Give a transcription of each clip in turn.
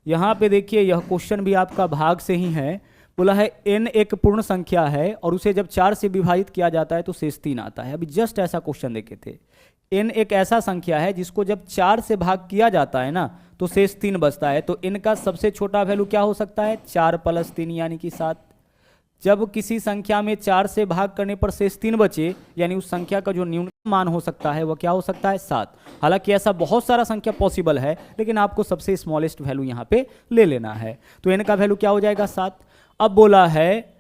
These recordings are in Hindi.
यहाँ पे देखिए यह क्वेश्चन भी आपका भाग से ही है। बोला है n एक पूर्ण संख्या है और उसे जब 4 से विभाजित किया जाता है तो शेष 3 आता है। अभी जस्ट ऐसा क्वेश्चन देखे थे। n एक ऐसा संख्या है जिसको जब 4 से भाग किया जाता है ना तो शेष 3 बचता है। तो n का सबसे छोटा वैल्यू क्या हो सकता है? 4 + 3 यानी कि 7। जब किसी संख्या में 4 से भाग करने पर शेष 3 बचे यानी उस संख्या का जो न्यूनतम मान हो सकता है वह क्या हो सकता है? 7। हालांकि ऐसा बहुत सारा संख्या पॉसिबल है लेकिन आपको सबसे स्मॉलेस्ट वैल्यू यहाँ पे ले लेना है। तो n का वैल्यू क्या हो जाएगा? 7। अब बोला है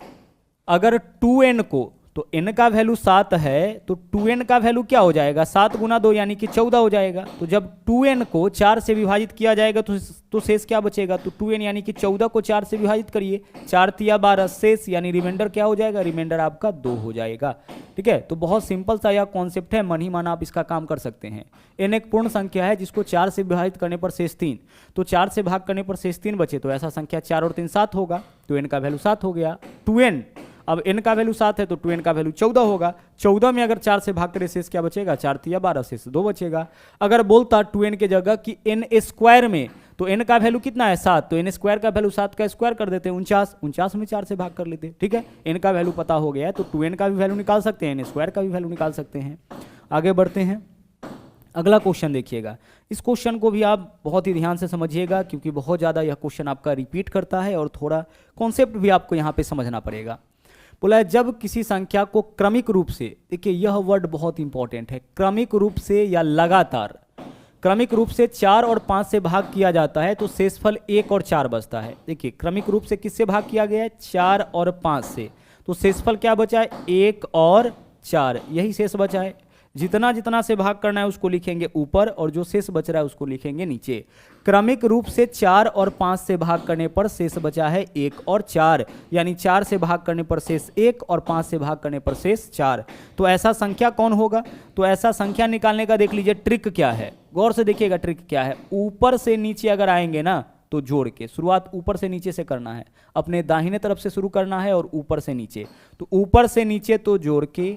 अगर 2n को, तो n का वैल्यू 7 है तो 2n का वैल्यू क्या हो जाएगा? 7 × 2 यानी कि 14 हो जाएगा। तो जब 2n को 4 से विभाजित किया जाएगा तो शेष क्या बचेगा? तो 2n यानी कि 14 को 4 से विभाजित करिए, 4 × 12 शेष यानी रिमाइंडर क्या हो जाएगा? रिमाइंडर आपका 2 हो जाएगा। ठीक है, तो बहुत सिंपल सा यह कॉन्सेप्ट है, मन ही मन आप इसका काम कर सकते हैं। n एक पूर्ण संख्या है जिसको 4 से विभाजित करने पर शेष 3, तो 4 से भाग करने पर शेष 3 बचे तो ऐसा संख्या 4 और 3 7 होगा। तो n का वैल्यू 7 हो गया। 2n, अब n का वैल्यू 7 है तो 2n का वैल्यू 14 होगा। 14 में अगर 4 से भाग करें शेष क्या बचेगा? 4 × 12 शेष 2 बचेगा। अगर बोलता 2n के जगह कि n² में, तो n का वैल्यू कितना है? 7, तो n² का वैल्यू 7 का स्क्वायर कर देते हैं 49, 49 में 4 से भाग कर लेते हैं। ठीक है, n का वैल्यू पता हो गया है तो 2n का भी वैल्यू निकाल सकते हैं, n² का भी वैल्यू निकाल सकते हैं। आगे बढ़ते हैं, अगला क्वेश्चन देखिएगा। इस क्वेश्चन को भी आप बहुत ही ध्यान से समझिएगा क्योंकि बहुत ज़्यादा यह क्वेश्चन आपका रिपीट करता है और थोड़ा कॉन्सेप्ट भी आपको यहाँ पे समझना पड़ेगा। बोला है जब किसी संख्या को क्रमिक रूप से, देखिए यह वर्ड बहुत इंपॉर्टेंट है, क्रमिक रूप से या लगातार, क्रमिक रूप से 4 और 5 से भाग किया जाता है तो शेषफल 1 और 4 बचता है। देखिए क्रमिक रूप से किससे भाग किया गया है? 4 और 5 से, तो शेषफल क्या बचा है? 1 और 4, यही शेष बचा है। जितना जितना से भाग करना है उसको लिखेंगे ऊपर और जो शेष बच रहा है उसको लिखेंगे नीचे। क्रमिक रूप से 4 और 5 से भाग करने पर शेष बचा है 1 और 4, यानी 4 से भाग करने पर शेष 1 और 5 से भाग करने पर शेष 4। तो ऐसा संख्या कौन होगा? तो ऐसा संख्या निकालने का देख लीजिए ट्रिक क्या है, गौर से देखिएगा ट्रिक क्या है। ऊपर से नीचे अगर आएंगे ना तो जोड़ के, शुरुआत ऊपर से नीचे से करना है, अपने दाहिने तरफ से शुरू करना है और ऊपर से नीचे। तो ऊपर से नीचे तो जोड़ के,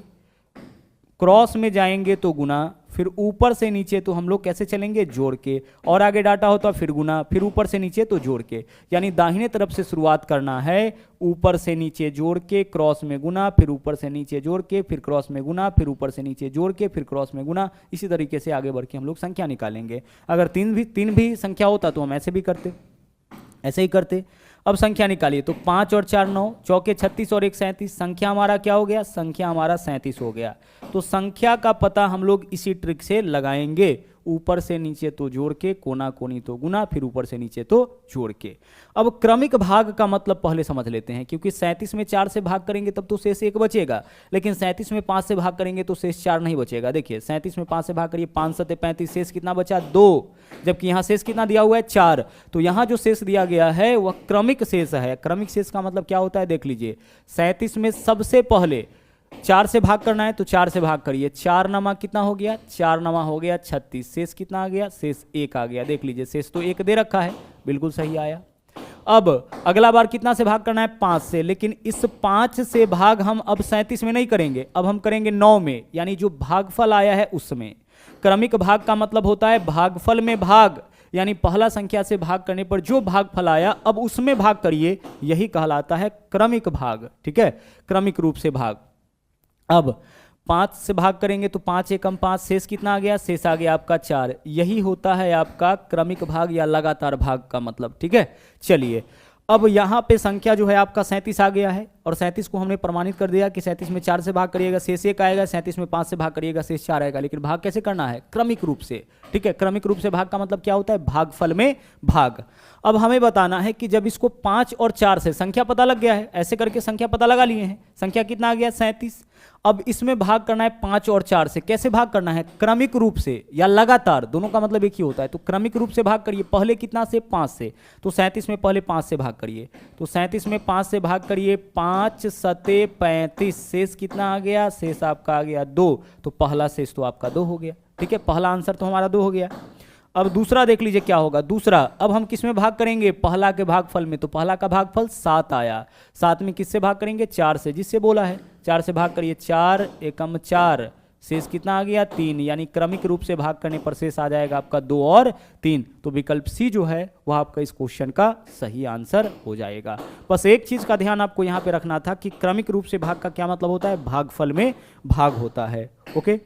क्रॉस में जाएंगे तो गुना, फिर ऊपर से नीचे तो हम लोग कैसे चलेंगे? जोड़ के, और आगे डाटा होता फिर गुना, फिर ऊपर से नीचे तो जोड़ के। यानी दाहिने तरफ से शुरुआत करना है, ऊपर से नीचे जोड़ के, क्रॉस में गुना, फिर ऊपर से नीचे जोड़ के, फिर क्रॉस में गुना, फिर ऊपर से नीचे जोड़ के, फिर क्रॉस में गुना। इसी तरीके से आगे बढ़ के हम लोग संख्या निकालेंगे। अगर तीन भी संख्या होता तो हम ऐसे भी करते, ऐसे ही करते। अब संख्या निकालिए, तो 5 और 4 9, चौके 36 और 1 37, संख्या हमारा क्या हो गया? संख्या हमारा 37 हो गया। तो संख्या का पता हम लोग इसी ट्रिक से लगाएंगे, ऊपर से नीचे तो जोड़ के, कोना कोनी तो गुना, फिर ऊपर से नीचे तो जोड़ के। अब क्रमिक भाग का मतलब पहले समझ लेते हैं, क्योंकि 37 में 4 से भाग करेंगे तब तो शेष 1 बचेगा, लेकिन 37 में 5 से भाग करेंगे तो शेष 4 नहीं बचेगा। देखिए 37 में 5 से भाग करिए, 5 7 35, शेष कितना बचा? 2, जबकि यहाँ शेष कितना दिया हुआ है? 4। तो यहाँ जो शेष दिया गया है वह क्रमिक शेष है। क्रमिक शेष का मतलब क्या होता है देख लीजिए, 37 में सबसे पहले 4 से भाग करना है तो 4 से भाग करिए, 4 नमा कितना हो गया? 4 नमा हो गया 36, शेष कितना आ गया? शेष 1 आ गया। देख लीजिए शेष तो 1 दे रखा है, बिल्कुल सही आया। अब अगला बार कितना से भाग करना है? 5 से, लेकिन इस 5 से भाग हम अब 37 में नहीं करेंगे, अब हम करेंगे 9 में, यानी जो भागफल आया है उसमें। क्रमिक भाग का मतलब होता है भागफल में भाग, यानी पहला संख्या से भाग करने पर जो भागफल आया अब उसमें भाग करिए, यही कहलाता है क्रमिक भाग। ठीक है, क्रमिक रूप से भाग। अब 5 से भाग करेंगे तो 5 एकम 5, शेष कितना आ गया? शेष आ गया आपका 4। यही होता है आपका क्रमिक भाग या लगातार भाग का मतलब। ठीक है, चलिए अब यहाँ पे संख्या जो है आपका 37 आ गया है, और 37 को हमने प्रमाणित कर दिया कि 37 में 4 से भाग करिएगा शेष 1 आएगा, 37 में 5 से भाग करिएगा शेष 4 आएगा। लेकिन भाग कैसे करना है? क्रमिक रूप से। ठीक है, क्रमिक रूप से भाग का मतलब क्या होता है? भागफल में भाग। अब हमें बताना है कि जब इसको 5 और 4 से, संख्या पता लग गया है, ऐसे करके संख्या पता लगा लिए हैं, संख्या कितना आ गया? 37। अब इसमें भाग करना है 5 और 4 से। कैसे भाग करना है? क्रमिक रूप से या लगातार, दोनों का मतलब एक ही होता है। तो क्रमिक रूप से भाग करिए, पहले कितना से? 5 से। तो 37 में पहले 5 से भाग करिए, तो 37 में 5 से भाग करिए, 5 7 35, शेष कितना आ गया? शेष आपका आ गया 2। तो पहला शेष तो आपका 2 हो गया। ठीक है, पहला आंसर तो हमारा 2 हो गया। अब दूसरा देख लीजिए क्या होगा। दूसरा अब हम किस में भाग करेंगे? पहला के भागफल में, तो पहला का भागफल 7 आया। 7 में किससे भाग करेंगे? 4 से, जिससे बोला है 4 से भाग करिए, 4 एकम 4, शेष कितना आ गया 3, यानी क्रमिक रूप से भाग करने पर शेष आ जाएगा आपका 2 और 3। तो विकल्प सी जो है वह आपका इस क्वेश्चन का सही आंसर हो जाएगा। बस एक चीज का ध्यान आपको यहाँ पे रखना था कि क्रमिक रूप से भाग का क्या मतलब होता है, भागफल में भाग होता है। ओके।